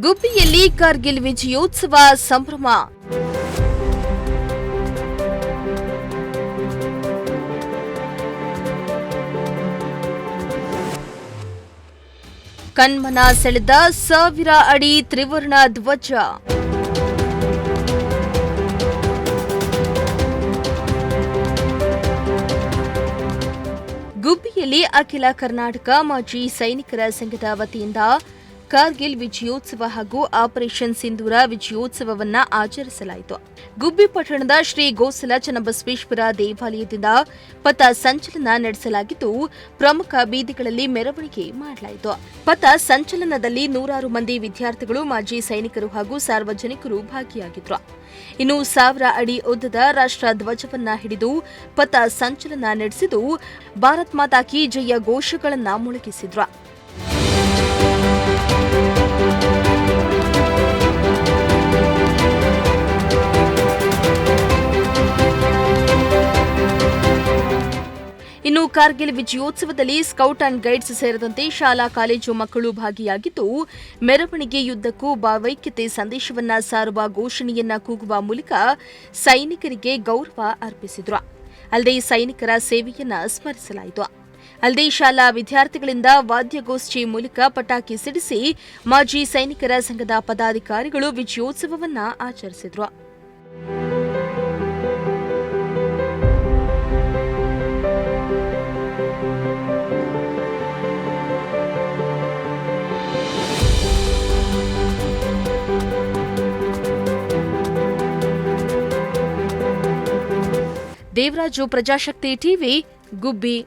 ಗುಬ್ಬಿಯಲ್ಲಿ ಕಾರ್ಗಿಲ್ ವಿಜಯೋತ್ಸವ ಸಂಭ್ರಮ. ಕಣ್ಮನ ಸೆಳೆದ 1000 ಅಡಿ ತ್ರಿವರ್ಣ ಧ್ವಜ. ಗುಬ್ಬಿಯಲ್ಲಿ ಅಖಿಲ ಕರ್ನಾಟಕ ಮಾಜಿ ಸೈನಿಕರ ಸಂಘದ ವತಿಯಿಂದ ಕಾರ್ಗಿಲ್ ವಿಜಯೋತ್ಸವ ಹಾಗೂ ಆಪರೇಷನ್ ಸಿಂಧೂರ ವಿಜಯೋತ್ಸವವನ್ನು ಆಚರಿಸಲಾಯಿತು. ಗುಬ್ಬಿ ಪಟ್ಟಣದ ಶ್ರೀ ಗೋಸಲ ಚನ್ನಬಸವೇಶ್ವರ ದೇವಾಲಯದಿಂದ ಪಥ ಸಂಚಲನ ನಡೆಸಲಾಗಿದ್ದು, ಪ್ರಮುಖ ಬೀದಿಗಳಲ್ಲಿ ಮೆರವಣಿಗೆ ಮಾಡಲಾಯಿತು. ಪಥ ಸಂಚಲನದಲ್ಲಿ ನೂರಾರು ಮಂದಿ ವಿದ್ಯಾರ್ಥಿಗಳು, ಮಾಜಿ ಸೈನಿಕರು ಹಾಗೂ ಸಾರ್ವಜನಿಕರು ಭಾಗಿಯಾಗಿದ್ದರು. ಇನ್ನು 1000 ಅಡಿ ಉದ್ದದ ರಾಷ್ಟ್ರ ಧ್ವಜವನ್ನ ಹಿಡಿದು ಪಥ ಸಂಚಲನ ನಡೆಸಿದ್ದು, ಭಾರತ್ ಮಾತಾ ಕಿ ಜಯ ಘೋಷಗಳನ್ನ ಮೊಳಗಿಸಿದ್ರು. ಇನ್ನು ಕಾರ್ಗಿಲ್ ವಿಜಯೋತ್ಸವದಲ್ಲಿ ಸ್ಕೌಟ್ ಅಂಡ್ ಗೈಡ್ಸ್ ಸೇರಿದಂತೆ ಶಾಲಾ ಕಾಲೇಜು ಮಕ್ಕಳು ಭಾಗಿಯಾಗಿದ್ದು, ಮೆರವಣಿಗೆಯುದ್ದಕ್ಕೂ ಭಾವೈಕ್ಯತೆ ಸಂದೇಶವನ್ನ ಸಾರುವ ಘೋಷಣೆಯನ್ನ ಕೂಗುವ ಮೂಲಕ ಸೈನಿಕರಿಗೆ ಗೌರವ ಅರ್ಪಿಸಿದ್ರು. ಅಲ್ಲದೆ ಸೈನಿಕರ ಸೇವೆಯನ್ನ ಸ್ಮರಿಸಲಾಯಿತು. ಅಲ್ಲದೆ ಶಾಲಾ ವಿದ್ಯಾರ್ಥಿಗಳಿಂದ ವಾದ್ಯಗೋಷ್ಠಿ ಮೂಲಕ ಪಟಾಕಿ ಸಿಡಿಸಿ ಮಾಜಿ ಸೈನಿಕರ ಸಂಘದ ಪದಾಧಿಕಾರಿಗಳು ವಿಜಯೋತ್ಸವವನ್ನ ಆಚರಿಸಿದ್ರು. ದೇವರಾಜು, ಪ್ರಜಾಶಕ್ತಿ ಟಿವಿ, ಗುಬ್ಬಿ.